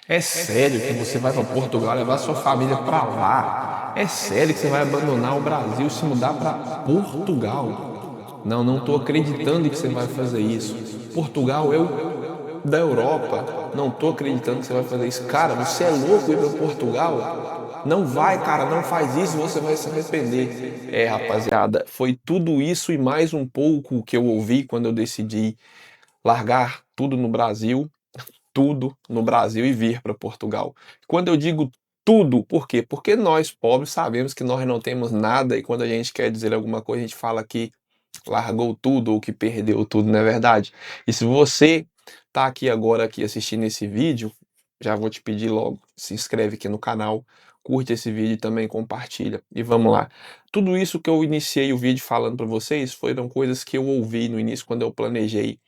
É sério que você vai para Portugal levar sua família para lá? É sério que você vai abandonar o Brasil e se mudar para Portugal? Não, não estou acreditando que você vai fazer isso. Portugal é o da Europa. Não estou acreditando que você vai fazer isso. Cara, você é louco ir para Portugal? Não vai, cara, não faz isso, você vai se arrepender. É, rapaziada, foi tudo isso e mais um pouco que eu ouvi quando eu decidi largar tudo no Brasil e vir para Portugal. Quando eu digo tudo, por quê? Porque nós pobres sabemos que nós não temos nada e quando a gente quer dizer alguma coisa, a gente fala que largou tudo ou que perdeu tudo, não é verdade? E se você tá aqui agora aqui assistindo esse vídeo, já vou te pedir logo, se inscreve aqui no canal, curte esse vídeo e também compartilha. E vamos lá. Tudo isso que eu iniciei o vídeo falando para vocês foram coisas que eu ouvi no início quando eu planejei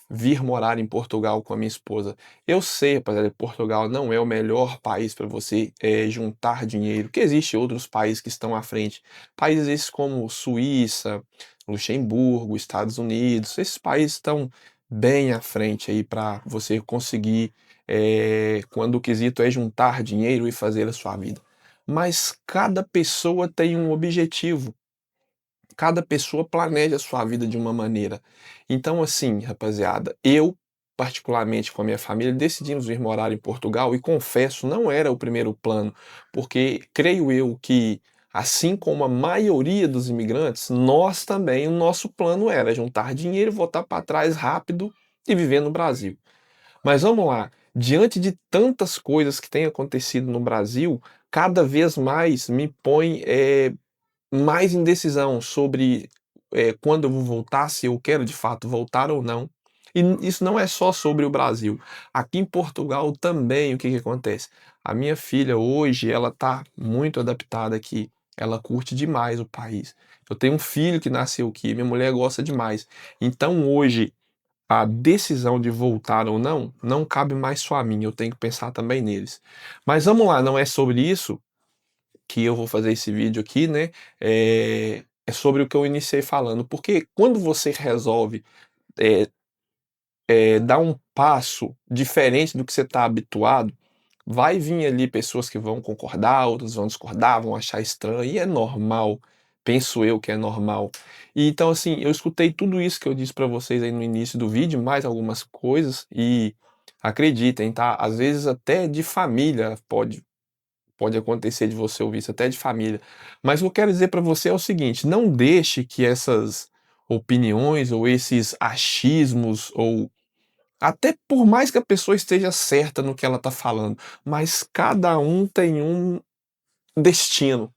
vir morar em Portugal com a minha esposa. Eu sei, rapaziada, que Portugal não é o melhor país para você juntar dinheiro, que existe outros países que estão à frente. Países esses como Suíça, Luxemburgo, Estados Unidos, esses países estão bem à frente aí para você conseguir, quando o quesito é juntar dinheiro e fazer a sua vida. Mas cada pessoa tem um objetivo. Cada pessoa planeja a sua vida de uma maneira. Então, assim, rapaziada, eu, particularmente com a minha família, decidimos vir morar em Portugal e confesso, não era o primeiro plano, porque creio eu que, assim como a maioria dos imigrantes, nós também, o nosso plano era juntar dinheiro, voltar para trás rápido e viver no Brasil. Mas vamos lá, diante de tantas coisas que têm acontecido no Brasil, cada vez mais me põe mais indecisão sobre, quando eu vou voltar, se eu quero de fato voltar ou não. E isso não é só sobre o Brasil. Aqui em Portugal também, o que que acontece? A minha filha hoje, ela tá muito adaptada aqui, ela curte demais o país. Eu tenho um filho que nasceu aqui, minha mulher gosta demais. Então hoje, a decisão de voltar ou não, não cabe mais só a mim, eu tenho que pensar também neles. Mas vamos lá, não é sobre isso que eu vou fazer esse vídeo aqui, né, é sobre o que eu iniciei falando, porque quando você resolve, eh dar um passo diferente do que você está habituado, vai vir ali pessoas que vão concordar, outras vão discordar, vão achar estranho, e é normal, penso eu que é normal. E então, assim, eu escutei tudo isso que eu disse para vocês aí no início do vídeo, mais algumas coisas, e acreditem, tá, às vezes até de família pode acontecer de você ouvir isso, até de família. Mas o que eu quero dizer para você é o seguinte: não deixe que essas opiniões ou esses achismos ou até por mais que a pessoa esteja certa no que ela está falando, mas cada um tem um destino.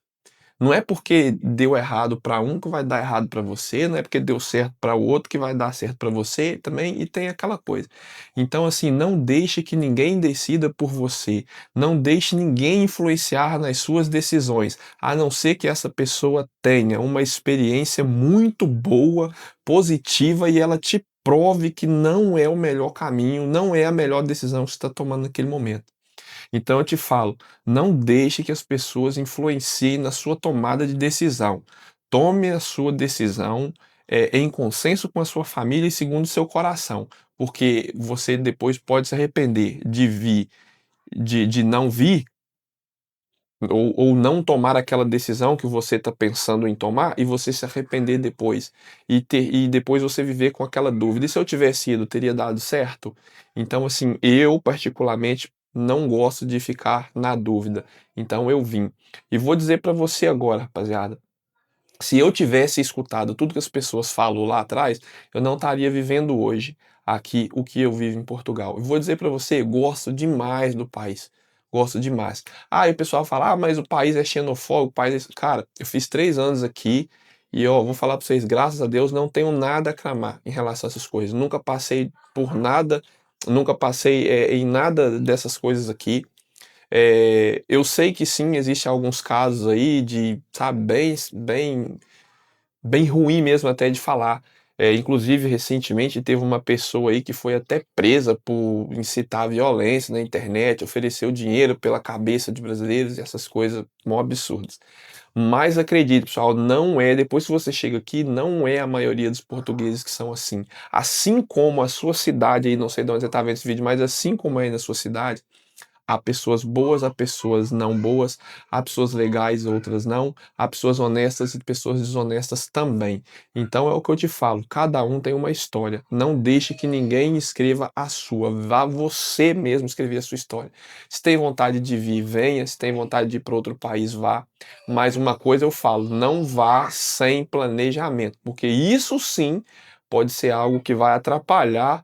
Não é porque deu errado para um que vai dar errado para você, não é porque deu certo para o outro que vai dar certo para você também, e tem aquela coisa. Então, assim, não deixe que ninguém decida por você, não deixe ninguém influenciar nas suas decisões, a não ser que essa pessoa tenha uma experiência muito boa, positiva e ela te prove que não é o melhor caminho, não é a melhor decisão que você está tomando naquele momento. Então eu te falo, não deixe que as pessoas influenciem na sua tomada de decisão. Tome a sua decisão, em consenso com a sua família e segundo o seu coração, porque você depois pode se arrepender de não vir ou não tomar aquela decisão que você está pensando em tomar e você se arrepender depois e depois você viver com aquela dúvida: "E se eu tivesse ido, teria dado certo?". Então, assim, eu particularmente não gosto de ficar na dúvida, então eu vim. E vou dizer para você agora, rapaziada, se eu tivesse escutado tudo que as pessoas falam lá atrás, eu não estaria vivendo hoje aqui o que eu vivo em Portugal. Eu vou dizer para você, gosto demais do país. Gosto demais. Ah, e o pessoal fala, ah, mas o país é xenofóbico, o país é... Cara, eu fiz 3 anos aqui e, ó, vou falar para vocês, graças a Deus, não tenho nada a clamar em relação a essas coisas. Nunca passei por nada, nunca passei em nada dessas coisas aqui. Eu sei que sim, existe alguns casos aí de, sabe, bem ruim mesmo até de falar. Inclusive, recentemente teve uma pessoa aí que foi até presa por incitar a violência na internet, ofereceu dinheiro pela cabeça de brasileiros e essas coisas mó absurdas. Mas acredite, pessoal, não é, depois que você chega aqui, não é a maioria dos portugueses que são assim. Assim como a sua cidade aí, não sei de onde você está vendo esse vídeo, mas assim como é aí na sua cidade, Há pessoas boas, há pessoas não boas, há pessoas legais, outras não, há pessoas honestas e pessoas desonestas também. Então é o que eu te falo, cada um tem uma história. Não deixe que ninguém escreva a sua. Vá você mesmo escrever a sua história. Se tem vontade de vir, venha. Se tem vontade de ir para outro país, vá. Mas uma coisa eu falo, não vá sem planejamento, porque isso sim pode ser algo que vai atrapalhar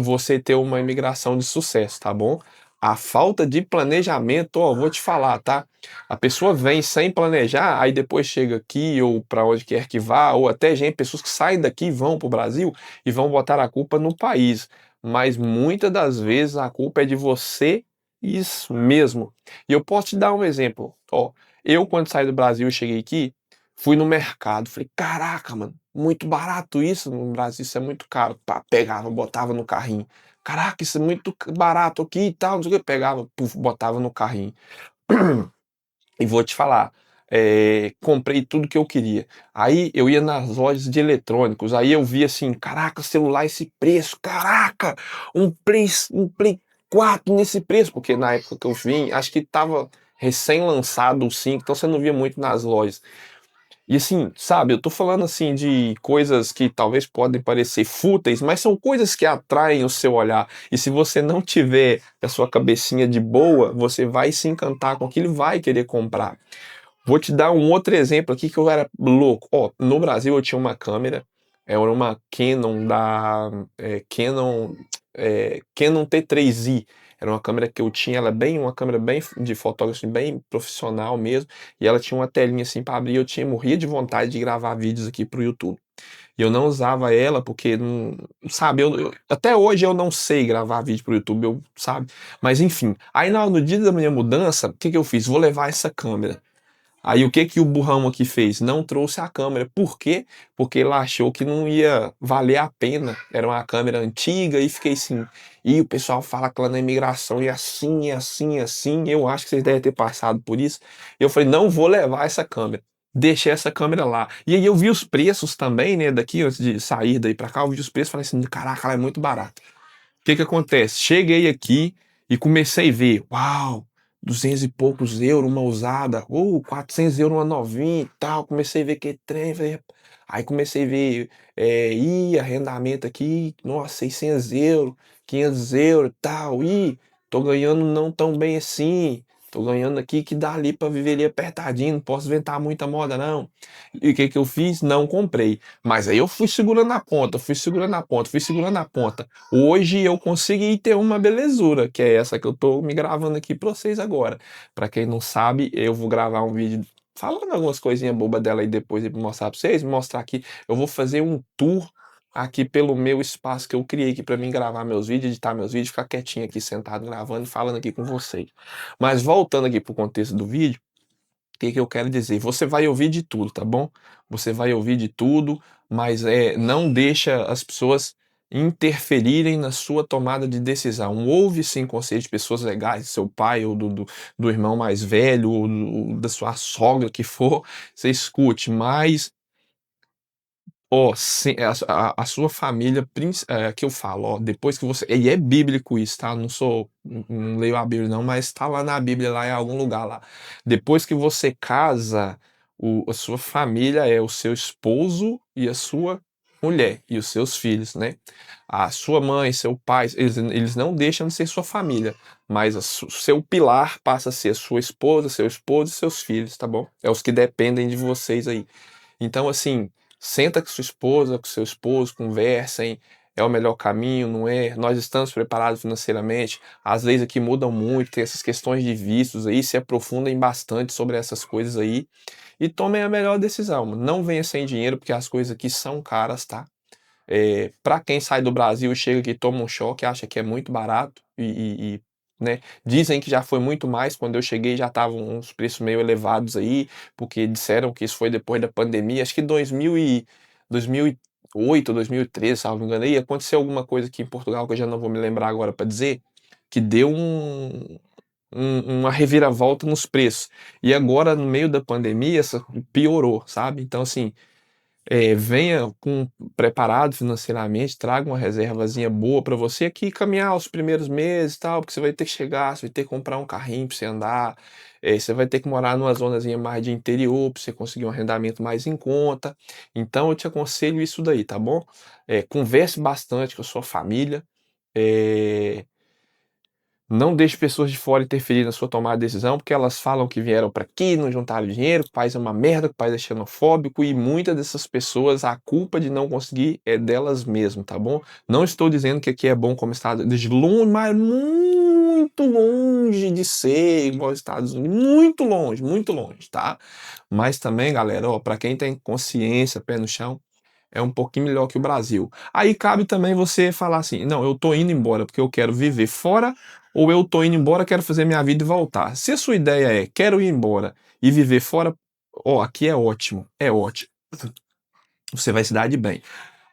você ter uma imigração de sucesso, tá bom? A falta de planejamento, ó, vou te falar, tá? A pessoa vem sem planejar, aí depois chega aqui ou para onde quer que vá, ou até gente, pessoas que saem daqui e vão para o Brasil e vão botar a culpa no país. Mas muitas das vezes a culpa é de você, isso mesmo. E eu posso te dar um exemplo. Ó, eu quando saí do Brasil e cheguei aqui, fui no mercado, falei, caraca, mano, muito barato isso no Brasil, isso é muito caro. Pá, pegava, botava no carrinho. Caraca, isso é muito barato aqui e tal, não sei o que. Pegava, puf, botava no carrinho. E vou te falar, comprei tudo que eu queria. Aí eu ia nas lojas de eletrônicos, aí eu via assim, caraca, celular esse preço, caraca, um Play 4 nesse preço, porque na época que eu vim, acho que estava recém-lançado o 5, então você não via muito nas lojas. E assim, sabe, eu tô falando assim de coisas que talvez podem parecer fúteis, mas são coisas que atraem o seu olhar. E se você não tiver a sua cabecinha de boa, você vai se encantar com aquilo e vai querer comprar. Vou te dar um outro exemplo aqui que eu era louco. Ó, no Brasil eu tinha uma câmera, era uma Canon Canon T3i. Era uma câmera que eu tinha, ela é bem, uma câmera bem de fotógrafo, assim, bem profissional mesmo, e ela tinha uma telinha assim para abrir, eu morria de vontade de gravar vídeos aqui pro YouTube. E eu não usava ela porque, não, sabe, até hoje eu não sei gravar vídeo pro YouTube, sabe? Mas enfim, aí no dia da minha mudança, o que que eu fiz? Vou levar essa câmera. Aí o que que o burrão aqui fez? Não trouxe a câmera. Por quê? Porque ele achou que não ia valer a pena. Era uma câmera antiga e fiquei assim. E o pessoal fala que lá na imigração é assim, é assim, é assim. Eu acho que vocês devem ter passado por isso. Eu falei, não vou levar essa câmera. Deixei essa câmera lá. E aí eu vi os preços também, né? Daqui, antes de sair daí pra cá, eu vi os preços e falei assim, caraca, ela é muito barata. O que que acontece? Cheguei aqui e comecei a ver, uau, 200 e poucos euros uma usada, ou 400 euros uma novinha e tal. Comecei a ver que trem, aí comecei a ver, arrendamento aqui, nossa, 600 euros, 500 euros e tal. Ih, tô ganhando não tão bem assim. Tô ganhando aqui que dá ali para viver ali apertadinho, não posso inventar muita moda não. E o que que eu fiz? Não comprei. Mas aí eu fui segurando a ponta, fui segurando a ponta, fui segurando a ponta. Hoje eu consegui ter uma belezura, que é essa que eu tô me gravando aqui pra vocês agora. Pra quem não sabe, eu vou gravar um vídeo falando algumas coisinhas bobas dela aí depois pra mostrar pra vocês, mostrar aqui. Eu vou fazer um tour aqui pelo meu espaço que eu criei aqui pra mim gravar meus vídeos, editar meus vídeos, ficar quietinho aqui sentado gravando e falando aqui com vocês. Mas voltando aqui pro contexto do vídeo, o que que eu quero dizer? Você vai ouvir de tudo, tá bom? Você vai ouvir de tudo, mas não deixa as pessoas interferirem na sua tomada de decisão. Ouve sim conselho de pessoas legais, do seu pai ou do irmão mais velho, ou da sua sogra, que for, você escute, mas ó, a sua família, que eu falo, ó, depois que você. E é bíblico isso, tá? Não sou. Não leio a Bíblia, não, mas tá lá na Bíblia, lá em algum lugar lá. Depois que você casa, a sua família é o seu esposo e a sua mulher e os seus filhos, né? A sua mãe, seu pai, eles não deixam de ser sua família, mas seu pilar passa a ser a sua esposa, seu esposo e seus filhos, tá bom? É os que dependem de vocês aí. Então, assim, senta com sua esposa, com seu esposo, conversem, é o melhor caminho, não é? Nós estamos preparados financeiramente, as leis aqui mudam muito, tem essas questões de vistos aí, se aprofundem bastante sobre essas coisas aí e tomem a melhor decisão. Não venha sem dinheiro, porque as coisas aqui são caras, tá? Para quem sai do Brasil e chega aqui, toma um choque, acha que é muito barato né, dizem que já foi muito mais, quando eu cheguei já estavam uns preços meio elevados aí, porque disseram que isso foi depois da pandemia, acho que 2008, 2013, se não me engano, aí aconteceu alguma coisa aqui em Portugal que eu já não vou me lembrar agora para dizer, que deu uma reviravolta nos preços. E agora, no meio da pandemia, piorou, sabe? Então, assim, venha preparado financeiramente, traga uma reservazinha boa para você aqui caminhar os primeiros meses e tal, porque você vai ter que chegar, você vai ter que comprar um carrinho para você andar, você vai ter que morar numa zonazinha mais de interior para você conseguir um arrendamento mais em conta. Então eu te aconselho isso daí, tá bom? Converse bastante com a sua família, eh não deixe pessoas de fora interferir na sua tomada de decisão, porque elas falam que vieram para aqui, não juntaram dinheiro, que o país é uma merda, que o país é xenofóbico, e muitas dessas pessoas, a culpa de não conseguir é delas mesmas, tá bom? Não estou dizendo que aqui é bom como Estados Unidos, de longe, mas muito longe de ser igual aos Estados Unidos, muito longe, tá? Mas também, galera, ó, para quem tem consciência, pé no chão, é um pouquinho melhor que o Brasil. Aí cabe também você falar assim: não, eu tô indo embora porque eu quero viver fora, ou eu tô indo embora, quero fazer minha vida e voltar. Se a sua ideia é quero ir embora e viver fora, ó, aqui é ótimo, é ótimo. Você vai se dar de bem.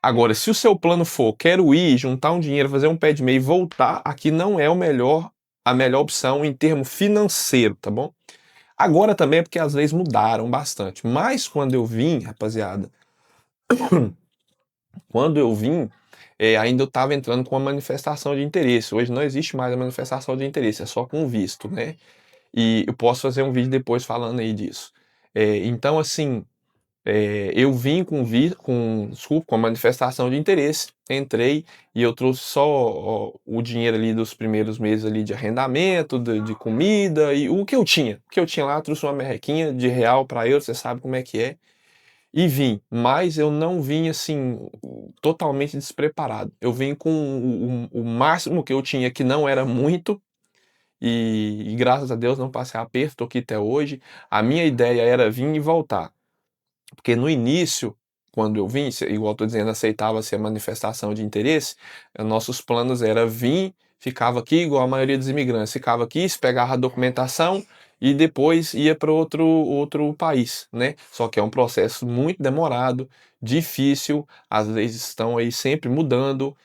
Agora, se o seu plano for quero ir, juntar um dinheiro, fazer um pé de meia e voltar, aqui não é a melhor opção em termo financeiro, tá bom? Agora também é porque as leis mudaram bastante. Mas quando eu vim, rapaziada, quando eu vim, ainda eu estava entrando com uma manifestação de interesse. Hoje não existe mais a manifestação de interesse, é só com visto, né? E eu posso fazer um vídeo depois falando aí disso. Então, assim, eu vim com a manifestação de interesse, entrei e eu trouxe só ó, o dinheiro ali dos primeiros meses ali de arrendamento, de comida e o que eu tinha. O que eu tinha lá, trouxe uma merrequinha de real para euro, você sabe como é que é. E vim, mas eu não vim assim, totalmente despreparado. Eu vim com o máximo que eu tinha, que não era muito, e graças a Deus não passei aperto, tô aqui até hoje. A minha ideia era vir e voltar, porque no início, quando eu vim, igual eu tô dizendo, aceitava-se a manifestação de interesse, nossos planos era vir, ficava aqui, igual a maioria dos imigrantes, ficava aqui, se pegava a documentação e depois ia para outro país, né? Só que é um processo muito demorado, difícil, as leis estão aí sempre mudando,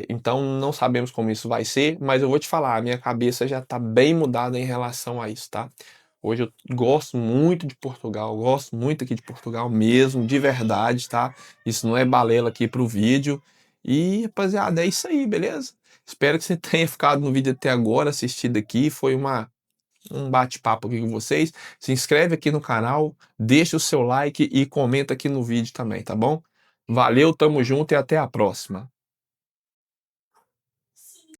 então não sabemos como isso vai ser, mas eu vou te falar, a minha cabeça já está bem mudada em relação a isso, tá? Hoje eu gosto muito de Portugal, gosto muito aqui de Portugal mesmo, de verdade, tá? Isso não é balela aqui pro vídeo. E, rapaziada, é isso aí, beleza? Espero que você tenha ficado no vídeo até agora, assistido aqui. Foi um bate-papo aqui com vocês. Se inscreve aqui no canal, deixa o seu like e comenta aqui no vídeo também, tá bom? Valeu, tamo junto e até a próxima.